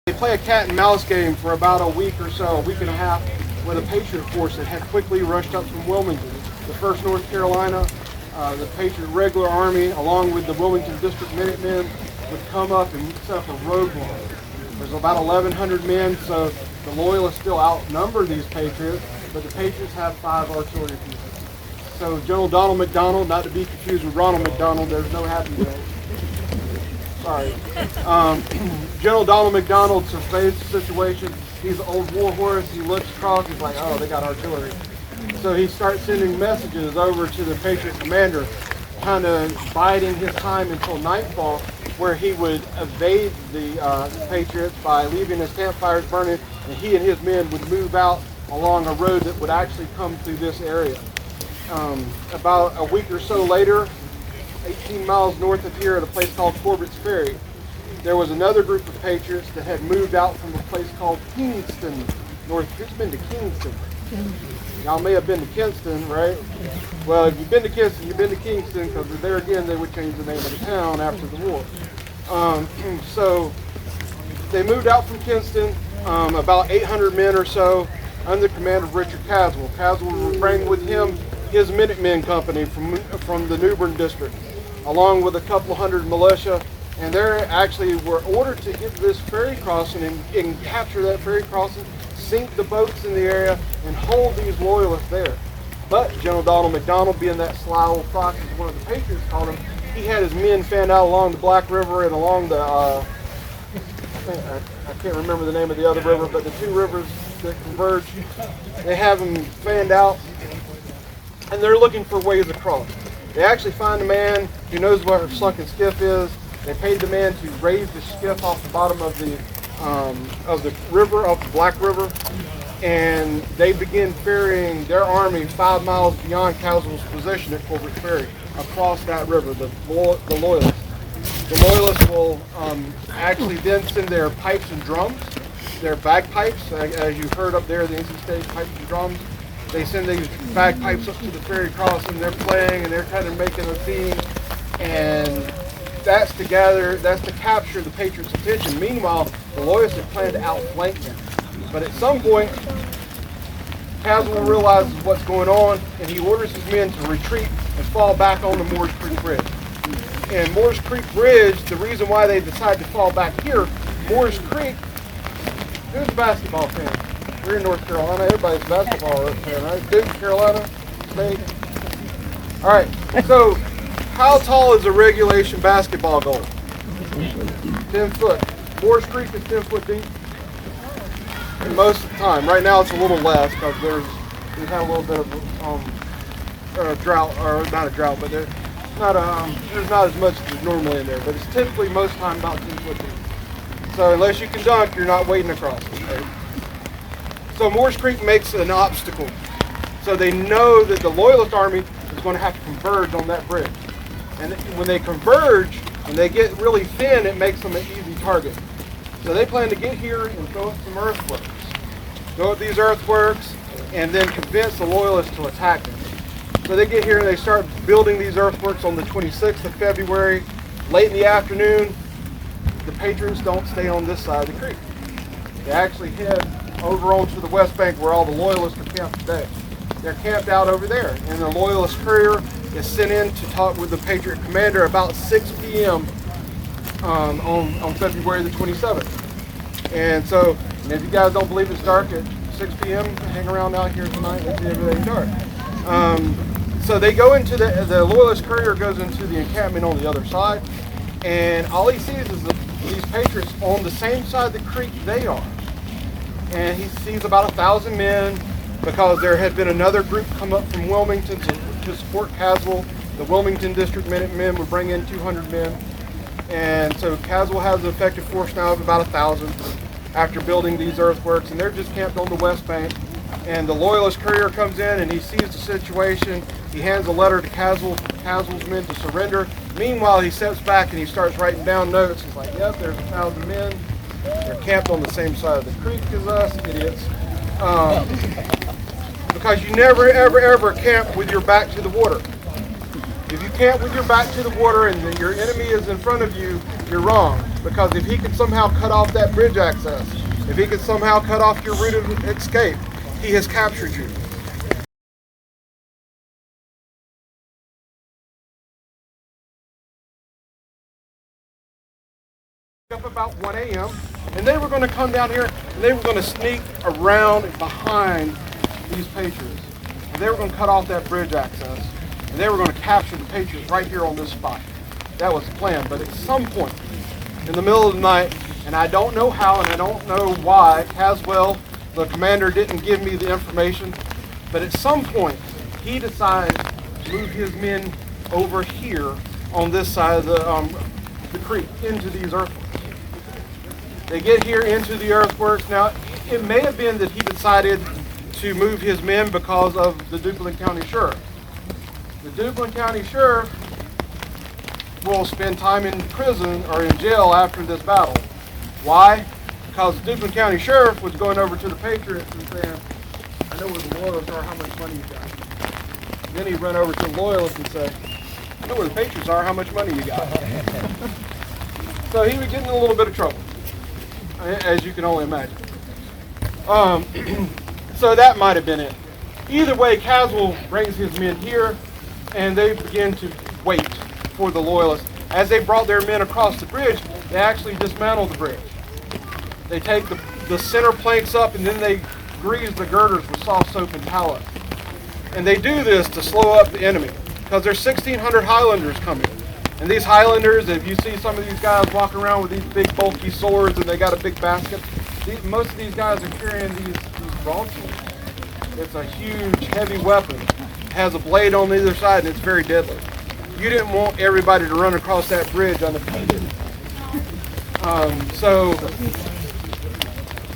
They play a cat and mouse game for about a week or so, a week and a half, with a Patriot force that had quickly rushed up from Wilmington. The 1st North Carolina, the Patriot regular army, along with the Wilmington District Minutemen, would come up and set up a roadblock. There's about 1,100 men, so the Loyalists still outnumber these Patriots, but the Patriots have 5 artillery pieces. So General Donald McDonald, not to be confused with Ronald McDonald, there's no happy day. Sorry. General Donald McDonald surveys the situation. He's an old war horse. He looks across. He's like, oh, they got artillery. So he starts sending messages over to the Patriot commander, kind of biding his time until nightfall, where he would evade the Patriots by leaving his campfires burning, and he and his men would move out along a road that would actually come through this area. About a week or so later, 18 miles north of here at a place called Corbett's Ferry, there was another group of Patriots that had moved out from a place called Kingston, north. Who's been to Kingston? Y'all may have been to Kinston, right? Well, if you've been to Kinston, you've been to Kingston, because there again, they would change the name of the town after the war. So they moved out from Kinston, about 800 men or so, under the command of Richard Caswell. Caswell would bring with him his Minutemen company from the New Bern district, along with a couple hundred militia, and they actually were ordered to get this ferry crossing and capture that ferry crossing, sink the boats in the area, and hold these Loyalists there. But General Donald McDonald, being that sly old fox, as one of the Patriots called him, he had his men fanned out along the Black River and along the, I can't remember the name of the other river, but the 2 rivers that converge, they have them fanned out, and they're looking for ways across. They actually find a man who knows where a sunken skiff is. They paid the man to raise the skiff off the bottom of the river, off the Black River, and they begin ferrying their army 5 miles beyond Caswell's position at Corbett's Ferry, across that river, the Loyalists. The Loyalists will actually then send their pipes and drums, their bagpipes, as you've heard up there, the NC State pipes and drums. They send these bagpipes up to the ferry crossing, they're playing and they're kind of making a theme, and that's to capture the Patriots' attention. Meanwhile, the Loyalists had planned to outflank them. But at some point, Caswell realizes what's going on, and he orders his men to retreat and fall back on the Moores Creek Bridge. And Moores Creek Bridge, the reason why they decide to fall back here, Moores Creek, who's a basketball fan? We're in North Carolina, everybody's a basketball fan, right? Duke, Carolina, State. All right, so how tall is a regulation basketball goal? 10 foot. Moores Creek is 10 foot deep. And most of the time, right now it's a little less because we've had a little bit of a drought, or not a drought, but there's not as much as normally in there. But it's typically most of the time about 10 foot deep. So unless you can dunk, you're not wading across it. Okay? So Moores Creek makes an obstacle. So they know that the Loyalist army is going to have to converge on that bridge. And when they converge, when they get really thin, it makes them an easy target. So they plan to get here and throw up some earthworks. Throw up these earthworks and then convince the Loyalists to attack them. So they get here and they start building these earthworks on the 26th of February. Late in the afternoon, the Patriots don't stay on this side of the creek. They actually head over onto the west bank where all the loyalists are camped today. They're camped out over there, and the loyalist courier is sent in to talk with the Patriot commander about 6 p.m. On February the 27th. And so, and if you guys don't believe it's dark at 6 p.m., hang around out here tonight and see everything dark. So they go into the loyalist courier goes into the encampment on the other side, and all he sees is these Patriots on the same side of the creek they are. And he sees about 1,000 men, because there had been another group come up from Wilmington to support Caswell. The Wilmington District Minutemen would bring in 200 men. And so Caswell has an effective force now of about 1,000 after building these earthworks, and they're just camped on the west bank. And the loyalist courier comes in and he sees the situation. He hands a letter to Caswell's men to surrender. Meanwhile, he steps back and he starts writing down notes. He's like, yep, there's 1,000 men. They're camped on the same side of the creek as us, idiots. Because you never, ever, ever camp with your back to the water. If you camp with your back to the water and your enemy is in front of you, you're wrong. Because if he can somehow cut off that bridge access, if he can somehow cut off your route of escape, he has captured you. Up about 1 a.m. and they were going to come down here and they were going to sneak around behind these Patriots. And they were going to cut off that bridge access. And they were going to capture the Patriots right here on this spot. That was the plan. But at some point in the middle of the night, and I don't know how and I don't know why, Caswell, the commander, didn't give me the information, but at some point he decides to move his men over here on this side of the creek into these earthworks. They get here into the earthworks. Now, it may have been that he decided to move his men because of the Duplin County Sheriff. The Duplin County Sheriff will spend time in prison or in jail after this battle. Why? Because the Duplin County Sheriff was going over to the Patriots and saying, I know where the loyalists are, how much money you got. Then he'd run over to the loyalists and say, I know where the Patriots are, how much money you got. So he would get in a little bit of trouble, as you can only imagine. So that might have been it. Either way, Caswell brings his men here, and they begin to wait for the loyalists. As they brought their men across the bridge, they actually dismantle the bridge. They take the center planks up, and then they grease the girders with soft soap and tallow. And they do this to slow up the enemy, because there's 1,600 Highlanders coming. And these Highlanders, if you see some of these guys walking around with these big bulky swords and they got a big basket, most of these guys are carrying these broadswords. It's a huge, heavy weapon. It has a blade on either side and it's very deadly. You didn't want everybody to run across that bridge unattended. So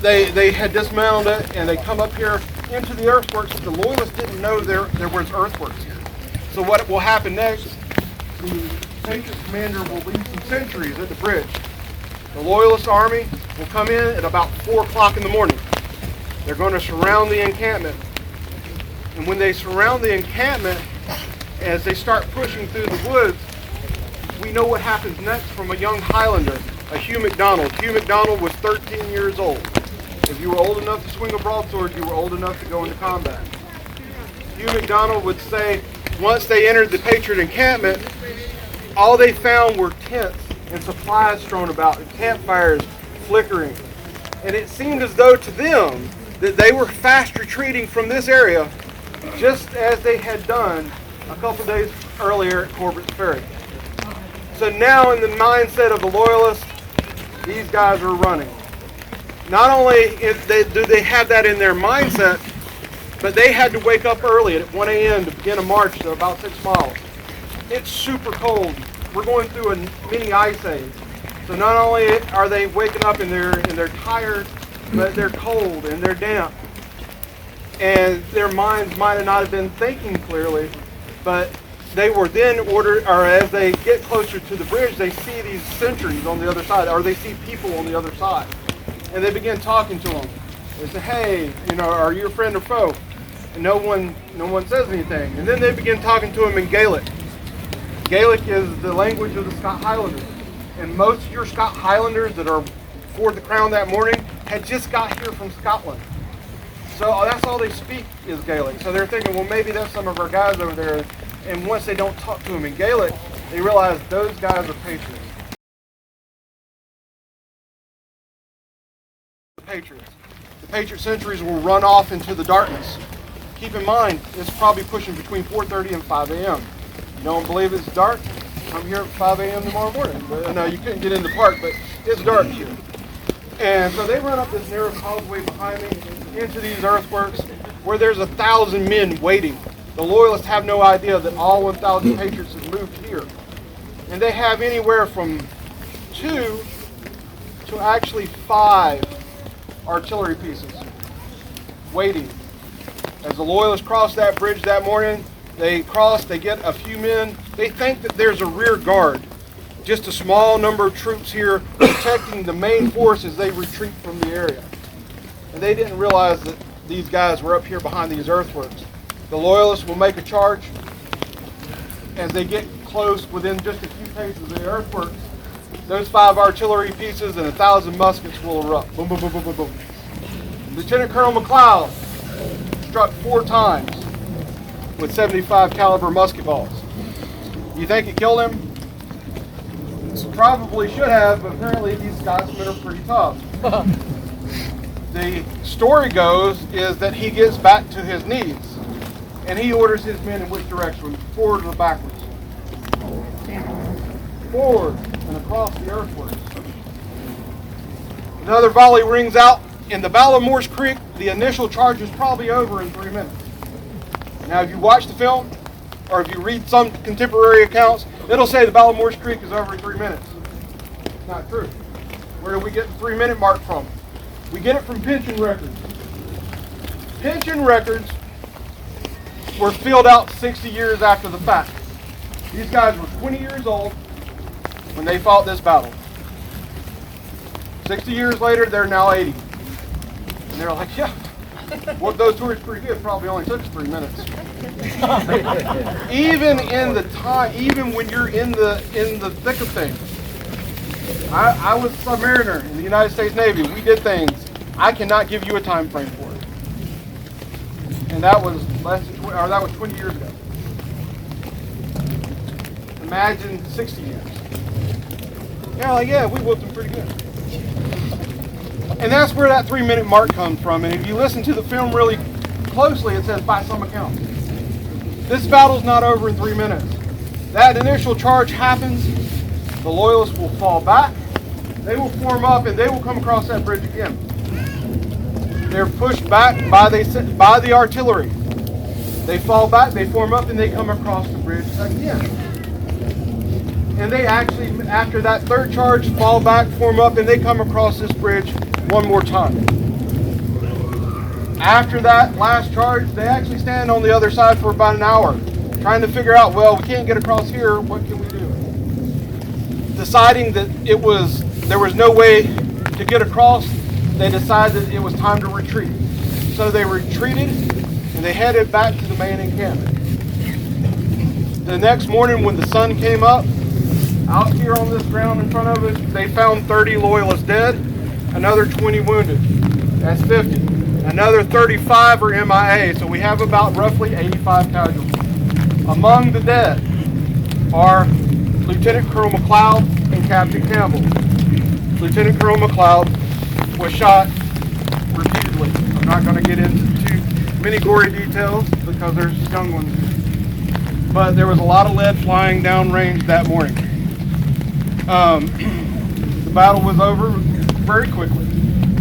they had dismounted it and they come up here into the earthworks. The loyalists didn't know there was earthworks here. So what will happen next, the Patriot commander will leave some sentries at the bridge. The loyalist army will come in at about 4 o'clock in the morning. They're going to surround the encampment. And when they surround the encampment, as they start pushing through the woods, we know what happens next from a young Highlander, a Hugh McDonald. Hugh McDonald was 13 years old. If you were old enough to swing a broadsword, you were old enough to go into combat. Hugh McDonald would say, once they entered the Patriot encampment, all they found were tents and supplies strewn about and campfires flickering. And it seemed as though to them that they were fast retreating from this area just as they had done a couple days earlier at Corbett's Ferry. So now in the mindset of the loyalists, these guys are running. Not only do they have that in their mindset, but they had to wake up early at 1 a.m. to begin a march of about 6 miles. It's super cold. We're going through a mini ice age. So not only are they waking up and they're tired, but they're cold and they're damp. And their minds might not have been thinking clearly, but they were then ordered, or as they get closer to the bridge, they see these sentries on the other side, or they see people on the other side. And they begin talking to them. They say, hey, are you a friend or foe? And no one says anything. And then they begin talking to them in Gaelic. Gaelic is the language of the Scott Highlanders. And most of your Scott Highlanders that are for the crown that morning had just got here from Scotland. So that's all they speak is Gaelic. So they're thinking, well, maybe that's some of our guys over there. And once they don't talk to them in Gaelic, they realize those guys are Patriots. Patriots. The Patriot sentries will run off into the darkness. Keep in mind, it's probably pushing between 4:30 and 5 a.m. You don't believe it's dark? I'm here at 5 a.m. tomorrow morning. But, no, you couldn't get in the park, but it's dark here. And so they run up this narrow causeway behind me into these earthworks where there's 1,000 men waiting. The Loyalists have no idea that all 1,000 Patriots have moved here. And they have anywhere from 2 to actually 5 artillery pieces waiting. As the Loyalists cross that bridge that morning, they get a few men. They think that there's a rear guard, just a small number of troops here protecting the main force as they retreat from the area. And they didn't realize that these guys were up here behind these earthworks. The Loyalists will make a charge. As they get close, within just a few paces of the earthworks, those 5 artillery pieces and 1,000 muskets will erupt. Boom, boom, boom, boom, boom, boom. Lieutenant Colonel McLeod struck 4 times with 75 caliber musket balls. You think it killed him? Probably should have, but apparently these Scotsmen are pretty tough. The story goes is that he gets back to his knees and he orders his men in which direction? Forward or backwards? Forward and across the earthworks. Another volley rings out. In the Battle of Moores Creek, the initial charge is probably over in 3 minutes. Now, if you watch the film, or if you read some contemporary accounts, it'll say the Battle of Moores Creek is over in 3 minutes. It's not true. Where do we get the 3-minute mark from? We get it from pension records. Pension records were filled out 60 years after the fact. These guys were 20 years old when they fought this battle. 60 years later, they're now 80. And they're like, yeah, well, those tours pretty good. Probably only took us 3 minutes. Even in the time, even when you're in the thick of things. I was a submariner in the United States Navy. We did things. I cannot give you a time frame for it. And that was that was 20 years ago. Imagine 60 years. Yeah, like, yeah, we whooped them pretty good. And that's where that 3-minute mark comes from. And if you listen to the film really closely, it says by some accounts. This battle's not over in 3 minutes. That initial charge happens. The Loyalists will fall back. They will form up and they will come across that bridge again. They're pushed back by the artillery. They fall back, they form up, and they come across the bridge again. And they actually, after that 3rd charge, fall back, form up, and they come across this bridge one more time. After that last charge, they actually stand on the other side for about an hour, trying to figure out, well, we can't get across here, what can we do? Deciding that there was no way to get across, they decided it was time to retreat. So they retreated, and they headed back to the main encampment. The next morning when the sun came up, out here on this ground in front of us, they found 30 Loyalists dead, another 20 wounded. That's 50. Another 35 are MIA, so we have about roughly 85 casualties. Among the dead are Lieutenant Colonel McLeod and Captain Campbell. Lieutenant Colonel McLeod was shot repeatedly. I'm not going to get into too many gory details because there's young ones. But there was a lot of lead flying downrange that morning. The battle was over very quickly.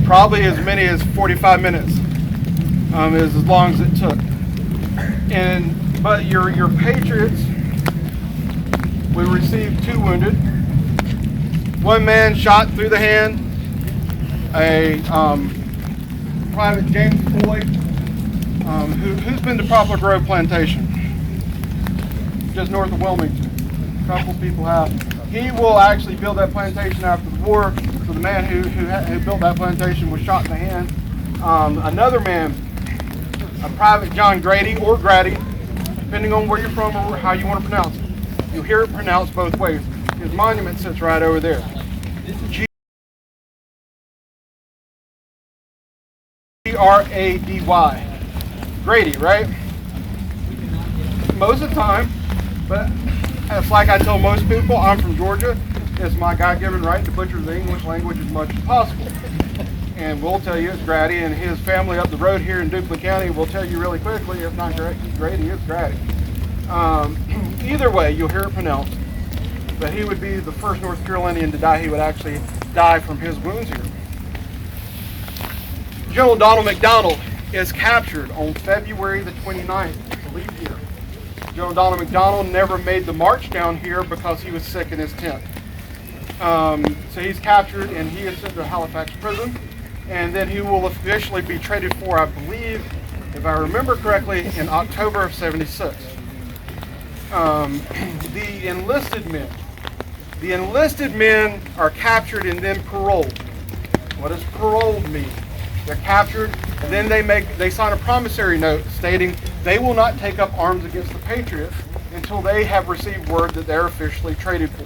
Probably as many as 45 minutes is as long as it took. But your Patriots, we received 2 wounded. 1 man shot through the hand. A Private James Boyd, who's been to Poplar Grove Plantation, just north of Wilmington. A couple people have. He will actually build that plantation after the war. So the man who built that plantation was shot in the hand. Another man, a Private John Grady or Grady, depending on where you're from or how you want to pronounce it. You'll hear it pronounced both ways. His monument sits right over there. Grady. Grady, right? Most of the time, but it's like I tell most people, I'm from Georgia. It's my God-given right to butcher the English language as much as possible. And we'll tell you it's Grady, and his family up the road here in Duplin County will tell you really quickly, it's not Grady, it's Grady. Either way, you'll hear it pronounced. But he would be the first North Carolinian to die. He would actually die from his wounds here. General Donald McDonald is captured on February the 29th. It's a leap year. General Donald McDonald never made the march down here because he was sick in his tent. So he's captured and he is sent to Halifax prison. And then he will officially be traded for, I believe, if I remember correctly, in October of '76. The enlisted men are captured and then paroled. What does paroled mean? They're captured and then they sign a promissory note stating they will not take up arms against the Patriots until they have received word that they're officially traded for.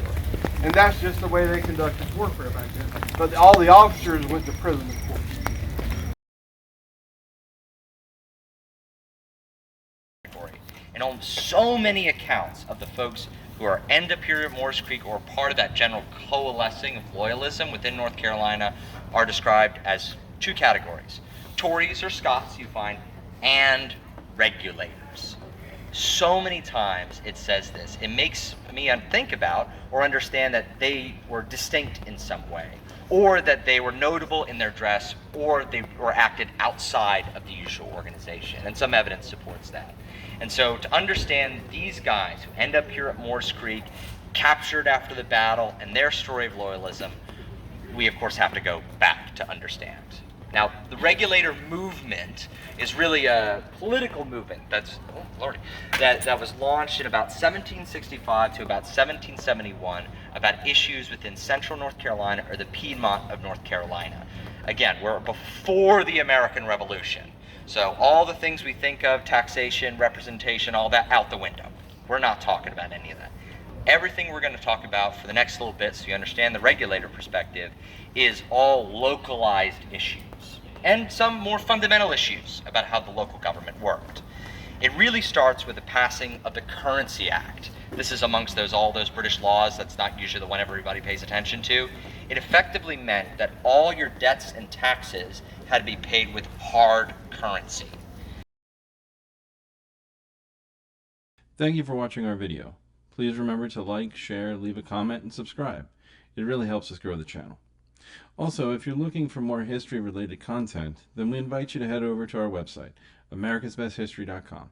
And that's just the way they conducted warfare back then. But all the officers went to prison, of course. And on so many accounts of the folks who are end up here at Moores Creek or part of that general coalescing of loyalism within North Carolina are described as two categories. Tories or Scots, you find, and regulators. So many times it says this. It makes me think about or understand that they were distinct in some way, or that they were notable in their dress, or they were acted outside of the usual organization. And some evidence supports that. And so to understand these guys who end up here at Moores Creek, captured after the battle, and their story of loyalism, we of course have to go back to understand. Now, the regulator movement is really a political movement that was launched in about 1765 to about 1771 about issues within central North Carolina or the Piedmont of North Carolina. Again, we're before the American Revolution. So all the things we think of, taxation, representation, all that, out the window. We're not talking about any of that. Everything we're going to talk about for the next little bit, so you understand the regulator perspective, is all localized issues and some more fundamental issues about how the local government worked. It really starts with the passing of the Currency Act. This is amongst all those British laws. That's not usually the one everybody pays attention to. It effectively meant that all your debts and taxes had to be paid with hard currency. Thank you for watching our video. Please remember to like, share, leave a comment, and subscribe. It really helps us grow the channel. Also, if you're looking for more history-related content, then we invite you to head over to our website, americasbesthistory.com.